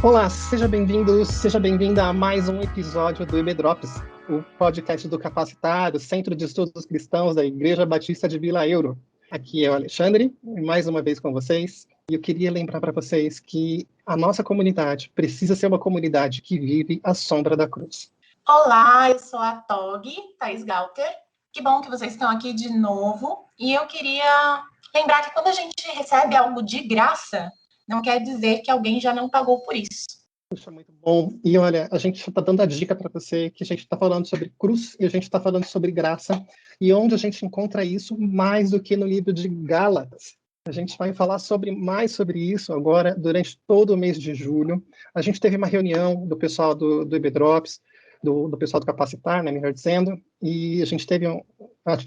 Olá, seja bem-vindo, seja bem-vinda a mais um episódio do IB Drops, o podcast do Capacitado, Centro de Estudos Cristãos da Igreja Batista de Vila Euro. Aqui é o Alexandre, mais uma vez com vocês, e eu queria lembrar para vocês que a nossa comunidade precisa ser uma comunidade que vive à sombra da cruz. Olá, eu sou a Tog, Thaís Galter. Que bom que vocês estão aqui de novo. E eu queria lembrar que quando a gente recebe algo de graça, não quer dizer que alguém já não pagou por isso. Puxa, muito bom. E olha, a gente está dando a dica para você que a gente está falando sobre cruz e a gente está falando sobre graça. E onde a gente encontra isso mais do que no livro de Gálatas. A gente vai falar mais sobre isso agora, durante todo o mês de julho. A gente teve uma reunião do pessoal do IB Drops, do pessoal do Capacitar, né, melhor dizendo, e a gente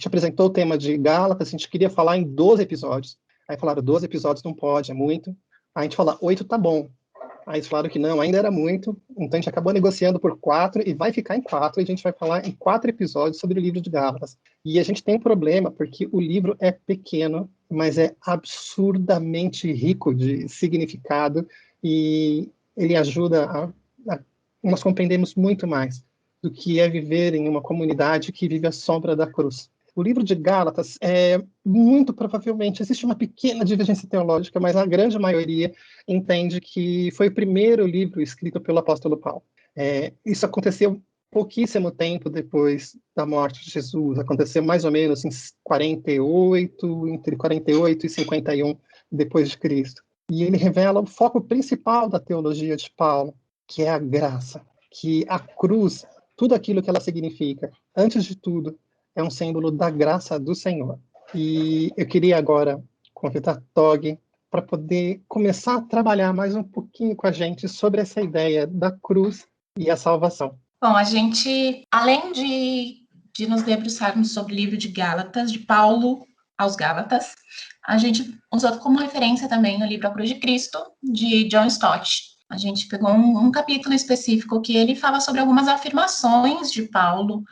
apresentou o tema de Gálatas, a gente queria falar em 12 episódios. Aí falaram, 12 episódios não pode, é muito. Aí a gente falou, 8 tá bom. Aí eles falaram que não, ainda era muito, então a gente acabou negociando por 4 e vai ficar em 4, e a gente vai falar em 4 episódios sobre o livro de Gálatas. E a gente tem um problema, porque o livro é pequeno, mas é absurdamente rico de significado, e ele ajuda nós compreendemos muito mais do que é viver em uma comunidade que vive à sombra da cruz. O livro de Gálatas, muito provavelmente, existe uma pequena divergência teológica, mas a grande maioria entende que foi o primeiro livro escrito pelo apóstolo Paulo. Isso aconteceu pouquíssimo tempo depois da morte de Jesus, aconteceu mais ou menos em 48, entre 48 e 51 depois de Cristo. E ele revela o foco principal da teologia de Paulo, que é a graça, que a cruz, tudo aquilo que ela significa, antes de tudo, é um símbolo da graça do Senhor. E eu queria agora convidar Tog para poder começar a trabalhar mais um pouquinho com a gente sobre essa ideia da cruz e a salvação. Bom, a gente, além de nos debruçarmos sobre o livro de Gálatas, de Paulo aos Gálatas, a gente usou como referência também o livro A Cruz de Cristo, de John Stott. A gente pegou um capítulo específico que ele fala sobre algumas afirmações de Paulo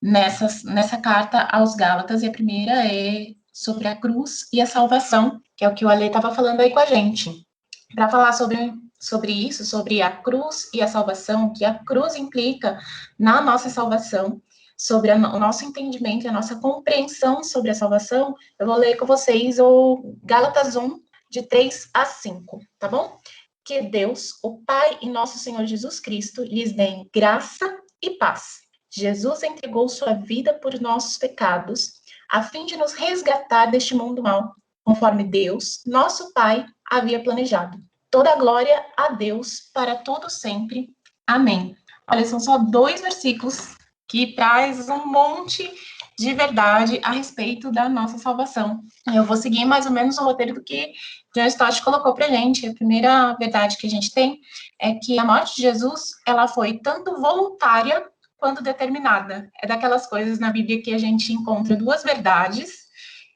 nessa carta aos Gálatas, e a primeira é sobre a cruz e a salvação, que é o que o Ale estava falando aí com a gente. Para falar sobre isso, sobre a cruz e a salvação, que a cruz implica na nossa salvação, sobre o nosso entendimento e a nossa compreensão sobre a salvação, eu vou ler com vocês o Gálatas 1, de 3 a 5, tá bom? Que Deus, o Pai e nosso Senhor Jesus Cristo, lhes dê graça e paz. Jesus entregou sua vida por nossos pecados, a fim de nos resgatar deste mundo mau, conforme Deus, nosso Pai, havia planejado. Toda a glória a Deus para todo sempre. Amém. Olha, são só 2 versículos que traz um monte de verdade a respeito da nossa salvação. Eu vou seguir mais ou menos o roteiro do que John Stott colocou para a gente. A primeira verdade que a gente tem é que a morte de Jesus, ela foi tanto voluntária quanto determinada. É daquelas coisas na Bíblia que a gente encontra 2 verdades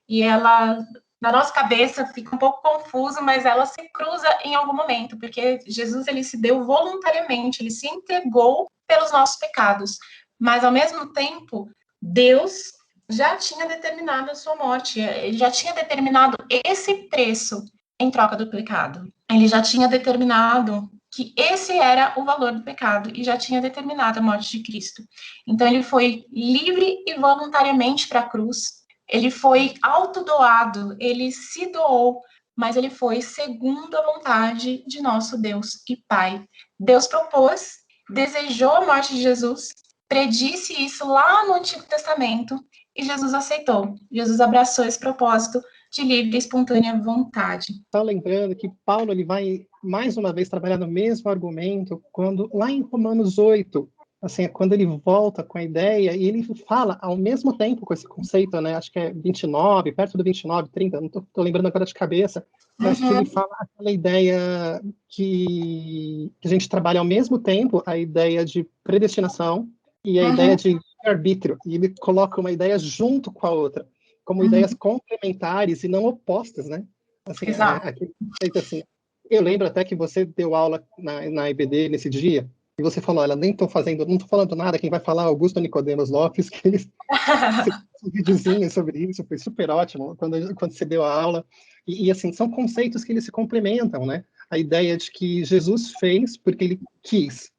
e ela, na nossa cabeça, fica um pouco confuso, mas ela se cruza em algum momento, porque Jesus, ele se deu voluntariamente, ele se entregou pelos nossos pecados, mas, ao mesmo tempo, Deus já tinha determinado a sua morte, ele já tinha determinado esse preço em troca do pecado. Ele já tinha determinado que esse era o valor do pecado e já tinha determinado a morte de Cristo. Então, ele foi livre e voluntariamente para a cruz, ele foi autodoado, ele se doou, mas ele foi segundo a vontade de nosso Deus e Pai. Deus propôs, desejou a morte de Jesus, predisse isso lá no Antigo Testamento e Jesus aceitou. Jesus abraçou esse propósito de livre e espontânea vontade. Só lembrando que Paulo ele vai, mais uma vez, trabalhar no mesmo argumento quando, lá em Romanos 8, assim, é quando ele volta com a ideia e ele fala ao mesmo tempo com esse conceito, né? Acho que é 29, perto do 29, 30, não estou lembrando agora de cabeça, mas que ele fala aquela ideia que a gente trabalha ao mesmo tempo, a ideia de predestinação e a ideia de arbítrio, e ele coloca uma ideia junto com a outra, como ideias complementares e não opostas, né? Assim, aquele conceito assim. Eu lembro até que você deu aula na IBD nesse dia, e você falou, olha, nem estou fazendo, não estou falando nada, quem vai falar é Augusto Nicodemos Lopes, que eles um videozinho sobre isso, foi super ótimo quando você deu a aula. E assim, são conceitos que eles se complementam, né? a ideia de que Jesus fez porque ele quis,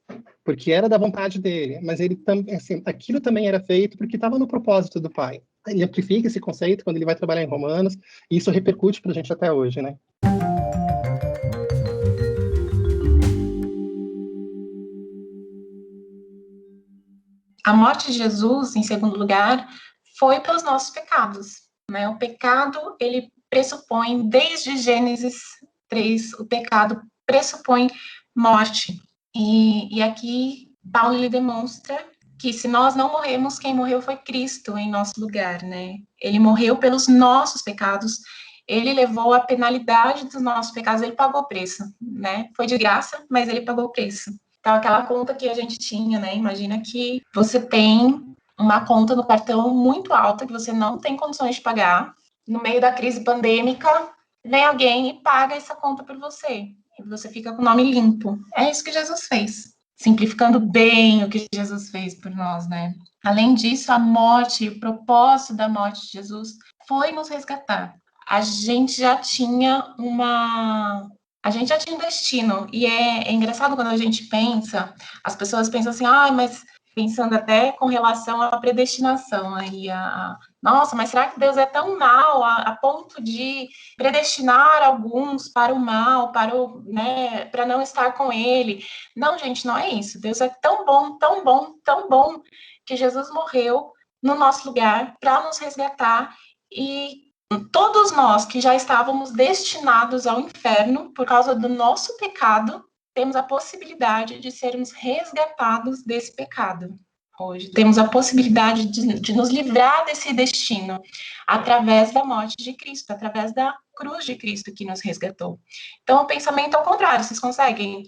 porque era da vontade dele, mas ele assim, aquilo também era feito porque estava no propósito do Pai. Ele amplifica esse conceito quando ele vai trabalhar em Romanos, e isso repercute para a gente até hoje, né? A morte de Jesus, em segundo lugar, foi pelos nossos pecados, né? O pecado, ele pressupõe, desde Gênesis 3, o pecado pressupõe morte. E aqui, Paulo, ele demonstra que se nós não morremos, quem morreu foi Cristo em nosso lugar, né? Ele morreu pelos nossos pecados, ele levou a penalidade dos nossos pecados, ele pagou o preço, né? Foi de graça, mas ele pagou o preço. Então, aquela conta que a gente tinha, né? Imagina que você tem uma conta no cartão muito alta que você não tem condições de pagar. No meio da crise pandêmica, vem alguém e paga essa conta por você. E você fica com o nome limpo. É isso que Jesus fez. Simplificando bem o que Jesus fez por nós, né? Além disso, a morte, o propósito da morte de Jesus foi nos resgatar. A gente já tinha um destino, e é engraçado quando a gente pensa, as pessoas pensam assim, mas pensando até com relação à predestinação, aí nossa, mas será que Deus é tão mau a ponto de predestinar alguns para o mal, né, para não estar com ele? Não, gente, não é isso. Deus é tão bom, tão bom, tão bom, que Jesus morreu no nosso lugar para nos resgatar, e todos nós que já estávamos destinados ao inferno por causa do nosso pecado, temos a possibilidade de sermos resgatados desse pecado. Hoje temos a possibilidade de nos livrar desse destino através da morte de Cristo, através da cruz de Cristo que nos resgatou. Então, o pensamento ao contrário, vocês conseguem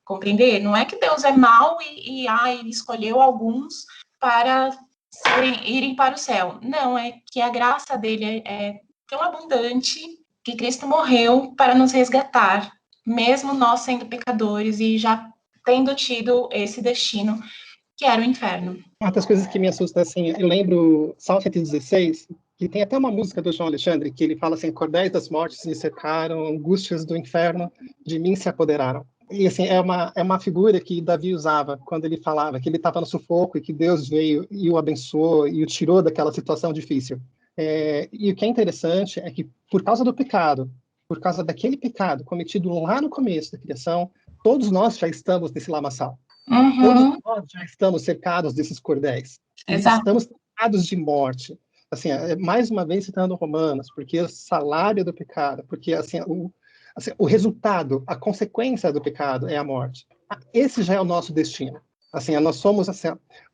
compreender? Não é que Deus é mau ele escolheu alguns para irem para o céu. Não, é que a graça dele é tão abundante que Cristo morreu para nos resgatar, mesmo nós sendo pecadores e já tendo tido esse destino, que era o inferno. Uma das coisas que me assusta, assim, eu lembro Salmo 116, que tem até uma música do João Alexandre, que ele fala assim, cordéis das mortes me cercaram, angústias do inferno de mim se apoderaram. E, assim, é uma figura que Davi usava quando ele falava que ele estava no sufoco e que Deus veio e o abençoou e o tirou daquela situação difícil. E o que é interessante é que, por causa do pecado, por causa daquele pecado cometido lá no começo da criação, todos nós já estamos nesse lamaçal. Todos nós já estamos cercados desses cordéis. E estamos cercados de morte. Assim, mais uma vez citando Romanos, porque o salário do pecado, porque assim, o resultado, a consequência do pecado é a morte. Esse já é o nosso destino. Assim, nós somos assim,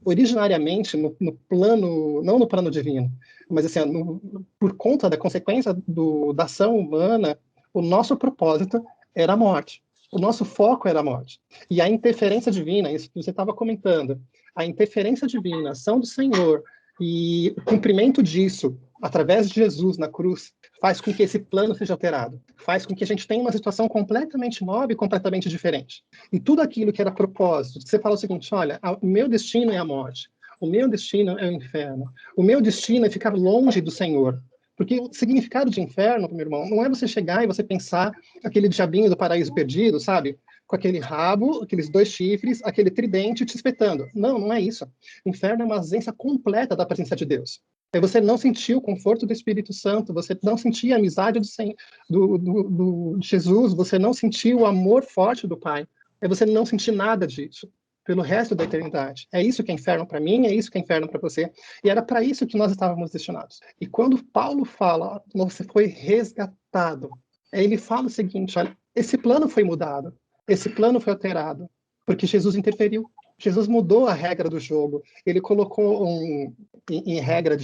originariamente no plano, não no plano divino, mas assim, por conta da consequência da ação humana, o nosso propósito era a morte. O nosso foco era a morte. E a interferência divina, isso que você estava comentando, a interferência divina, a ação do Senhor e o cumprimento disso através de Jesus na cruz, faz com que esse plano seja alterado, faz com que a gente tenha uma situação completamente nova e completamente diferente. E tudo aquilo que era propósito, você fala o seguinte, olha, o meu destino é a morte, o meu destino é o inferno, o meu destino é ficar longe do Senhor. Porque o significado de inferno, meu irmão, não é você chegar e você pensar aquele diabinho do paraíso perdido, sabe? Com aquele rabo, aqueles 2 chifres, aquele tridente te espetando. Não, não é isso. O inferno é uma ausência completa da presença de Deus. É você não sentir o conforto do Espírito Santo, você não sentir a amizade do Jesus, você não sentir o amor forte do Pai. É você não sentir nada disso pelo resto da eternidade. É isso que é inferno para mim, é isso que é inferno para você. E era para isso que nós estávamos destinados. E quando Paulo fala, você foi resgatado, ele fala o seguinte, olha, esse plano foi mudado, esse plano foi alterado, porque Jesus interferiu. Jesus mudou a regra do jogo. Ele colocou em regra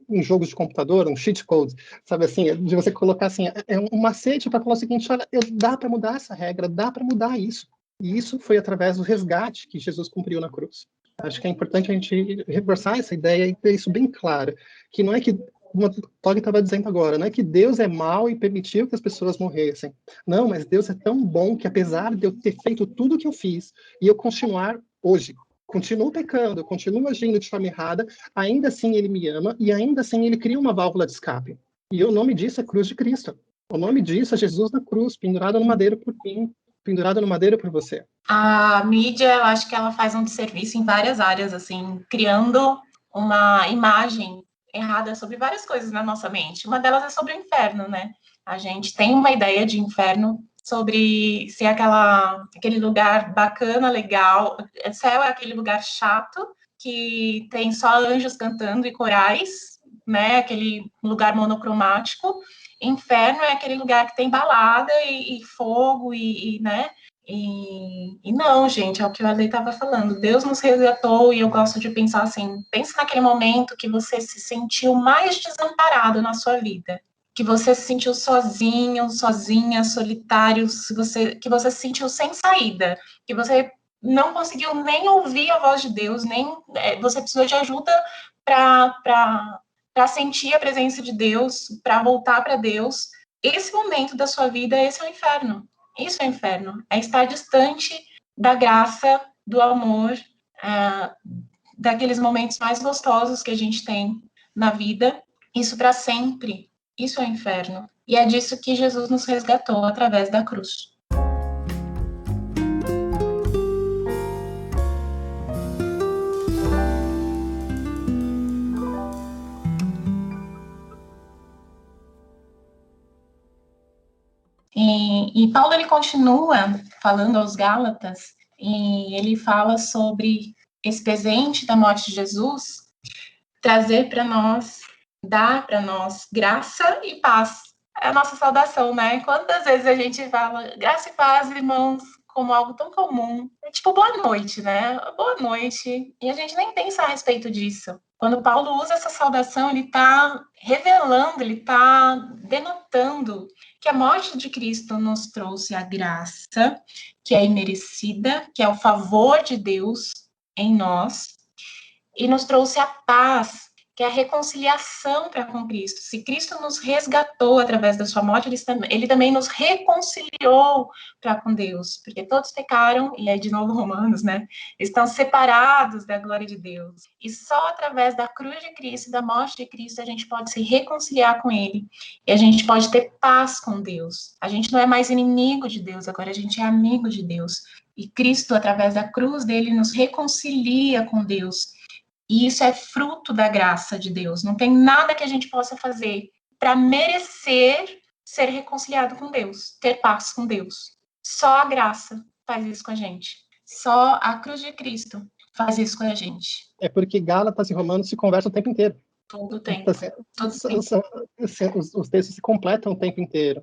em jogos de computador, um cheat code, sabe assim, de você colocar assim, um macete para falar o seguinte, olha, dá para mudar essa regra, dá para mudar isso. E isso foi através do resgate que Jesus cumpriu na cruz. Acho que é importante a gente reforçar essa ideia e ter isso bem claro, que não é que, como o Tog estava dizendo agora, não é que Deus é mau e permitiu que as pessoas morressem. Não, mas Deus é tão bom que apesar de eu ter feito tudo o que eu fiz e eu continuar hoje, continuo pecando, continuo agindo de forma errada, ainda assim Ele me ama e ainda assim Ele cria uma válvula de escape. E o nome disso é cruz de Cristo. O nome disso é Jesus na cruz, pendurado no madeiro por mim, pendurado no madeiro por você. A mídia, eu acho que ela faz um desserviço em várias áreas, assim, criando uma imagem errada sobre várias coisas na nossa mente. Uma delas é sobre o inferno, né? A gente tem uma ideia de inferno sobre ser aquele lugar bacana, legal. Céu é aquele lugar chato que tem só anjos cantando e corais, né? Aquele lugar monocromático. Inferno é aquele lugar que tem balada e fogo né? E não, gente, é o que o Ale estava falando. Deus nos resgatou e eu gosto de pensar assim: pense naquele momento que você se sentiu mais desamparado na sua vida, que você se sentiu sozinho, sozinha, solitário, que você se sentiu sem saída, que você não conseguiu nem ouvir a voz de Deus, nem você precisou de ajuda para sentir a presença de Deus, para voltar para Deus. Esse momento da sua vida, esse é o inferno. Isso é inferno, é estar distante da graça, do amor, daqueles momentos mais gostosos que a gente tem na vida. Isso para sempre, isso é inferno. E é disso que Jesus nos resgatou através da cruz. E Paulo ele continua falando aos Gálatas, e ele fala sobre esse presente da morte de Jesus trazer para nós, dar para nós graça e paz. É a nossa saudação, né? Quantas vezes a gente fala graça e paz, irmãos, como algo tão comum. É tipo boa noite, né? Boa noite. E a gente nem pensa a respeito disso. Quando Paulo usa essa saudação, ele está revelando, ele está denotando que a morte de Cristo nos trouxe a graça, que é imerecida, que é o favor de Deus em nós, e nos trouxe a paz, que é a reconciliação para com Cristo. Se Cristo nos resgatou através da sua morte, ele também nos reconciliou para com Deus, porque todos pecaram, e aí de novo Romanos, né? Estão separados da glória de Deus. E só através da cruz de Cristo e da morte de Cristo a gente pode se reconciliar com Ele, e a gente pode ter paz com Deus. A gente não é mais inimigo de Deus, agora a gente é amigo de Deus. E Cristo, através da cruz dele, nos reconcilia com Deus. E isso é fruto da graça de Deus. Não tem nada que a gente possa fazer para merecer ser reconciliado com Deus, ter paz com Deus. Só a graça faz isso com a gente. Só a cruz de Cristo faz isso com a gente. É porque Gálatas e Romanos se conversam o tempo inteiro. Todo o tempo. Os textos se completam o tempo inteiro.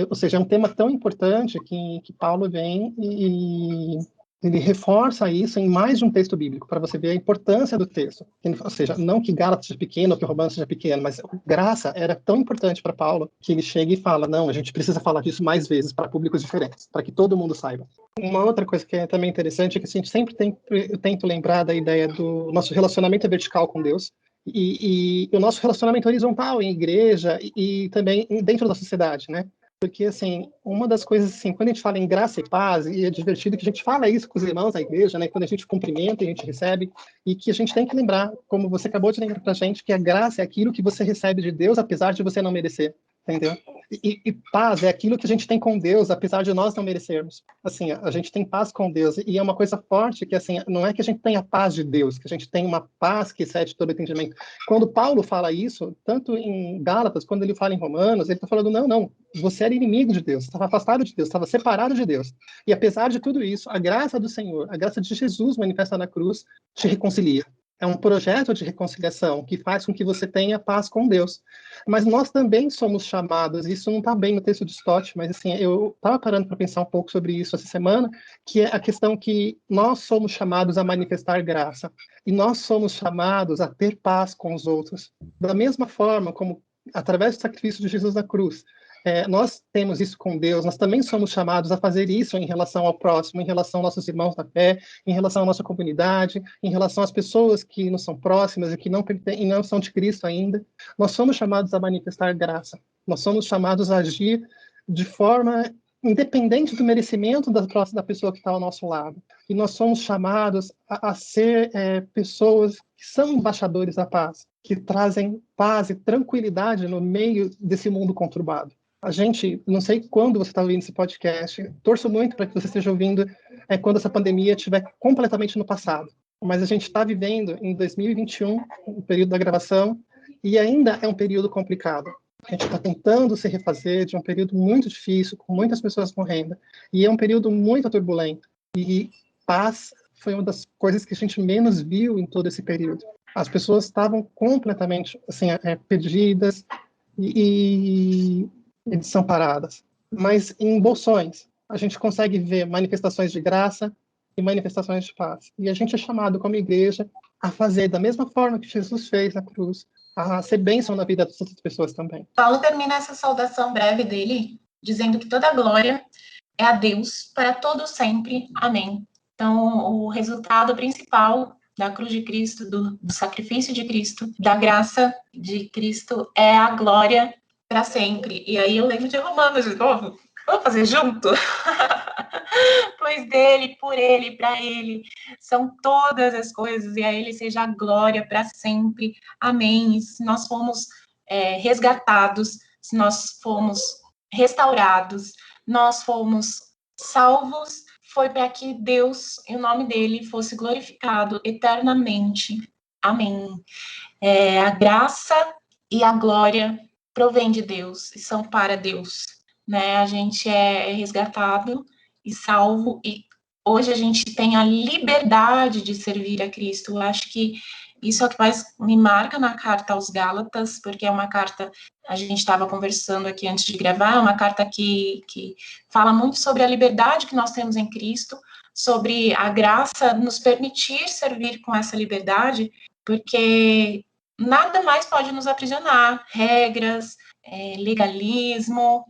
Ou seja, é um tema tão importante que Paulo vem e ele reforça isso em mais de um texto bíblico, para você ver a importância do texto. Ou seja, não que Gálatas seja pequeno ou que Romanos seja pequeno, mas graça era tão importante para Paulo que ele chega e fala, não, a gente precisa falar disso mais vezes para públicos diferentes, para que todo mundo saiba. Uma outra coisa que é também interessante é que a gente sempre eu tento lembrar da ideia do nosso relacionamento vertical com Deus, e o nosso relacionamento horizontal em igreja e também dentro da sociedade, né? Porque, assim, uma das coisas, assim, quando a gente fala em graça e paz, e é divertido que a gente fala isso com os irmãos da igreja, né? Quando a gente cumprimenta, a gente recebe, e que a gente tem que lembrar, como você acabou de lembrar pra gente, que a graça é aquilo que você recebe de Deus, apesar de você não merecer, entendeu? E paz é aquilo que a gente tem com Deus, apesar de nós não merecermos. Assim, a gente tem paz com Deus, e é uma coisa forte que, assim, não é que a gente tenha a paz de Deus, que a gente tem uma paz que excede todo entendimento. Quando Paulo fala isso, tanto em Gálatas, quando ele fala em Romanos, ele está falando, não, você era inimigo de Deus, estava afastado de Deus, estava separado de Deus. E apesar de tudo isso, a graça do Senhor, a graça de Jesus manifesta na cruz, te reconcilia. É um projeto de reconciliação que faz com que você tenha paz com Deus. Mas nós também somos chamados, isso não está bem no texto de Stott, mas assim, eu estava parando para pensar um pouco sobre isso essa semana, que é a questão que nós somos chamados a manifestar graça. E nós somos chamados a ter paz com os outros. Da mesma forma como, através do sacrifício de Jesus na cruz, nós temos isso com Deus, nós também somos chamados a fazer isso em relação ao próximo, em relação aos nossos irmãos da fé, em relação à nossa comunidade, em relação às pessoas que nos são próximas e que não são de Cristo ainda. Nós somos chamados a manifestar graça, nós somos chamados a agir de forma independente do merecimento da pessoa que está ao nosso lado. E nós somos chamados a ser pessoas que são embaixadores da paz, que trazem paz e tranquilidade no meio desse mundo conturbado. A gente, não sei quando você está ouvindo esse podcast, torço muito para que você esteja ouvindo quando essa pandemia estiver completamente no passado. Mas a gente está vivendo em 2021, o período da gravação, e ainda é um período complicado. A gente está tentando se refazer de um período muito difícil, com muitas pessoas morrendo, e é um período muito turbulento. E paz foi uma das coisas que a gente menos viu em todo esse período. As pessoas estavam completamente assim, perdidas e desamparadas. Mas em bolsões, a gente consegue ver manifestações de graça e manifestações de paz. E a gente é chamado como igreja a fazer da mesma forma que Jesus fez na cruz, a ser bênção na vida das outras pessoas também. Paulo termina essa saudação breve dele dizendo que toda a glória é a Deus para todo sempre. Amém. Então, o resultado principal da cruz de Cristo, do sacrifício de Cristo, da graça de Cristo é a glória para sempre. E aí eu lembro de Romanos de novo. Vamos fazer junto? Pois dele, por ele, para ele, são todas as coisas, e a ele seja a glória para sempre. Amém. E se nós fomos resgatados, se nós fomos restaurados, nós fomos salvos, foi para que Deus e o nome dele fosse glorificado eternamente. Amém. A graça e a glória provém de Deus e são para Deus, né? A gente é resgatado e salvo, e hoje a gente tem a liberdade de servir a Cristo. Eu acho que isso é o que mais me marca na carta aos Gálatas, porque é uma carta, a gente estava conversando aqui antes de gravar, é uma carta que fala muito sobre a liberdade que nós temos em Cristo, sobre a graça nos permitir servir com essa liberdade, porque nada mais pode nos aprisionar, regras, legalismo,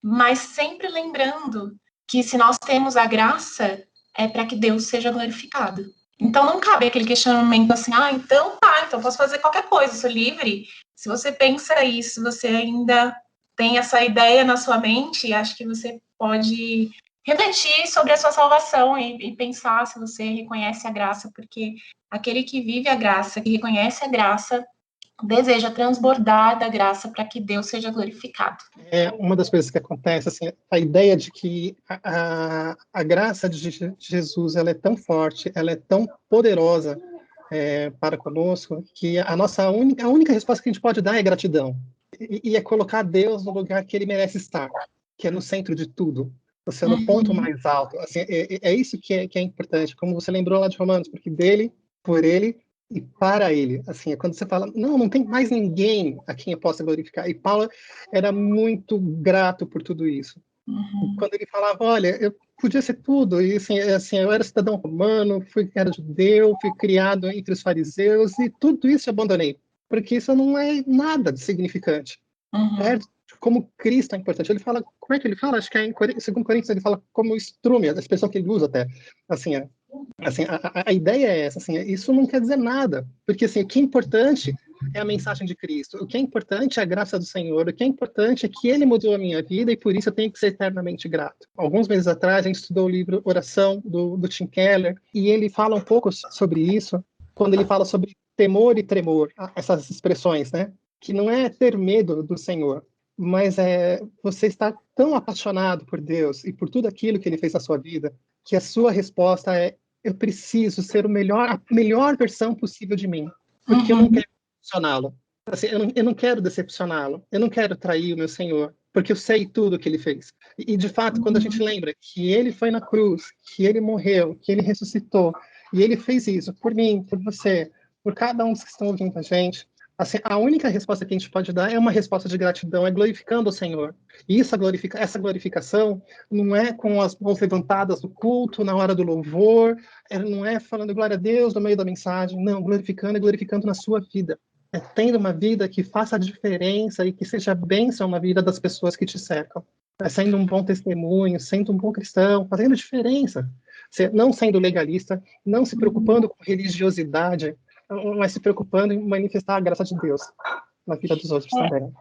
mas sempre lembrando que se nós temos a graça, é para que Deus seja glorificado. Então não cabe aquele questionamento assim, então tá, então posso fazer qualquer coisa, sou livre. Se você pensa isso, você ainda tem essa ideia na sua mente, acho que você pode refletir sobre a sua salvação e pensar se você reconhece a graça, porque aquele que vive a graça, que reconhece a graça, deseja transbordar da graça para que Deus seja glorificado. É uma das coisas que acontece, assim, a ideia de que a graça de Jesus ela é tão forte, ela é tão poderosa para conosco, que a única resposta que a gente pode dar é gratidão. E é colocar Deus no lugar que ele merece estar, que é no centro de tudo, você no ponto mais alto. Assim, é isso que é importante, como você lembrou lá de Romanos, porque dele, por ele e para ele. Assim, é quando você fala, não tem mais ninguém a quem eu possa glorificar. E Paulo era muito grato por tudo isso. Quando ele falava, olha, eu podia ser tudo, e assim, eu era cidadão romano, era judeu, fui criado entre os fariseus, e tudo isso eu abandonei, porque isso não é nada de significante. Perto de como Cristo é importante. Ele fala, como é que ele fala? Acho que é em 2 Coríntios, ele fala como estrume, a expressão que ele usa até. Assim, a ideia é essa, assim, isso não quer dizer nada, porque assim, o que é importante é a mensagem de Cristo, o que é importante é a graça do Senhor, o que é importante é que Ele mudou a minha vida e por isso eu tenho que ser eternamente grato. Alguns meses atrás a gente estudou o livro Oração, do Tim Keller, e ele fala um pouco sobre isso, quando ele fala sobre temor e tremor, essas expressões, né? Que não é ter medo do Senhor, mas é você estar tão apaixonado por Deus e por tudo aquilo que Ele fez na sua vida, que a sua resposta é: eu preciso ser a melhor versão possível de mim, porque eu não quero decepcioná-lo. Assim, eu não quero decepcioná-lo, eu não quero trair o meu Senhor, porque eu sei tudo o que Ele fez. E de fato, quando a gente lembra que Ele foi na cruz, que Ele morreu, que Ele ressuscitou, e Ele fez isso por mim, por você, por cada um dos que estão ouvindo a gente, assim, a única resposta que a gente pode dar é uma resposta de gratidão, é glorificando o Senhor. E essa glorificação não é com as mãos levantadas no culto, na hora do louvor, não é falando glória a Deus no meio da mensagem, não, glorificando e glorificando na sua vida. É tendo uma vida que faça a diferença e que seja bênção na vida das pessoas que te cercam. É sendo um bom testemunho, sendo um bom cristão, fazendo diferença. Não sendo legalista, não se preocupando com religiosidade, mas se preocupando em manifestar a graça de Deus na vida dos outros também.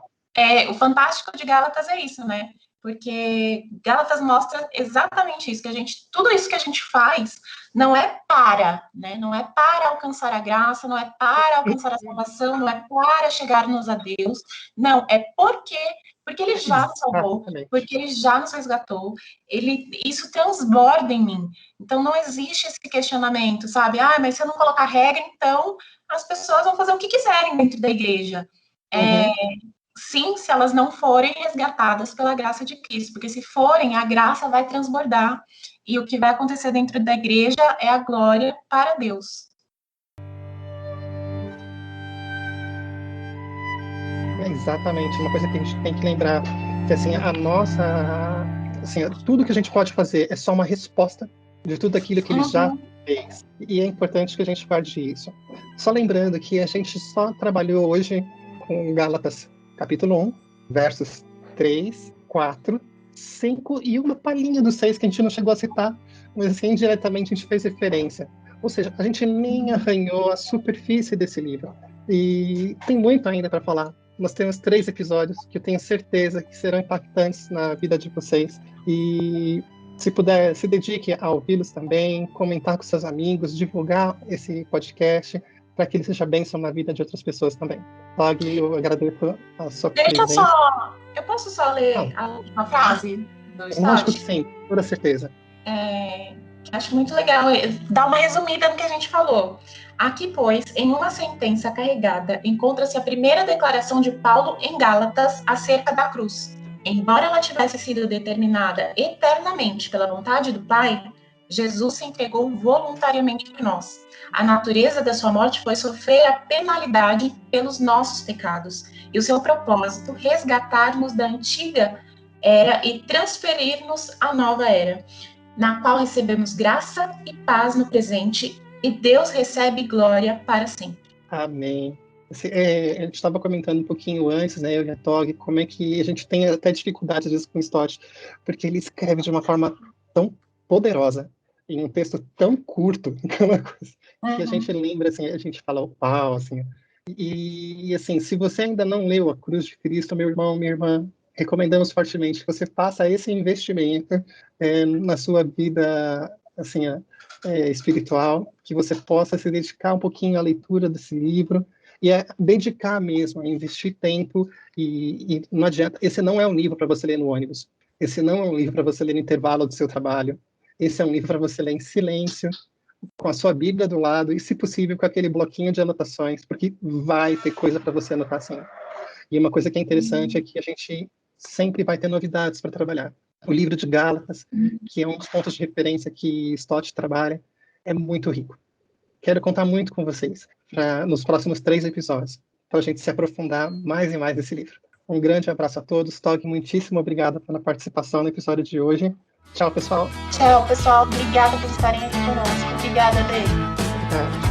O fantástico de Gálatas é isso, né? Porque Gálatas mostra exatamente isso, que tudo isso que a gente faz não é para, né? Não é para alcançar a graça, não é para alcançar a salvação, não é para chegarmos a Deus, não, é porque Porque ele já nos salvou, Exatamente. porque ele já nos resgatou, isso transborda em mim. Então, não existe esse questionamento, sabe? Mas se eu não colocar regra, então as pessoas vão fazer o que quiserem dentro da igreja. Sim, se elas não forem resgatadas pela graça de Cristo, porque se forem, a graça vai transbordar, e o que vai acontecer dentro da igreja é a glória para Deus. Exatamente, uma coisa que a gente tem que lembrar, que assim, tudo que a gente pode fazer é só uma resposta de tudo aquilo que ele já fez. E é importante que a gente guarde isso. Só lembrando que a gente só trabalhou hoje com Gálatas capítulo 1, versos 3, 4, 5 e uma palhinha do 6 que a gente não chegou a citar, mas assim, indiretamente a gente fez referência. Ou seja, a gente nem arranhou a superfície desse livro. E tem muito ainda para falar. Nós temos 3 episódios que eu tenho certeza que serão impactantes na vida de vocês. E se puder, se dedique a ouvi-los também, comentar com seus amigos, divulgar esse podcast para que ele seja bênção na vida de outras pessoas também. Tog, eu agradeço a sua presença. Eu posso só ler a última frase do Stott? Lógico que sim, com toda certeza. Acho muito legal dar uma resumida no que a gente falou. Aqui, pois, em uma sentença carregada, encontra-se a primeira declaração de Paulo em Gálatas acerca da cruz. Embora ela tivesse sido determinada eternamente pela vontade do Pai, Jesus se entregou voluntariamente por nós. A natureza da sua morte foi sofrer a penalidade pelos nossos pecados, e o seu propósito, resgatar-nos da antiga era e transferir-nos à nova era, na qual recebemos graça e paz no presente, e Deus recebe glória para sempre. Amém. A gente estava comentando um pouquinho antes, né, eu e a Tog, como é que a gente tem até dificuldades às vezes com o Stott, porque ele escreve de uma forma tão poderosa, em um texto tão curto, que a gente lembra, assim, a gente fala, uau, assim. E, assim, se você ainda não leu A Cruz de Cristo, meu irmão, minha irmã, recomendamos fortemente que você faça esse investimento na sua vida, assim, espiritual, que você possa se dedicar um pouquinho à leitura desse livro, e dedicar mesmo, a investir tempo, e não adianta, esse não é um livro para você ler no ônibus, esse não é um livro para você ler no intervalo do seu trabalho, esse é um livro para você ler em silêncio, com a sua Bíblia do lado, e se possível com aquele bloquinho de anotações, porque vai ter coisa para você anotar assim. E uma coisa que é interessante é que a gente sempre vai ter novidades para trabalhar. O livro de Gálatas, que é um dos pontos de referência que Stott trabalha, é muito rico. Quero contar muito com vocês nos próximos 3 episódios, para a gente se aprofundar mais e mais nesse livro. Um grande abraço a todos. Tog, muitíssimo obrigado pela participação no episódio de hoje. Tchau, pessoal. Tchau, pessoal. Obrigada por estarem aqui conosco. Obrigada, Dei. Obrigado.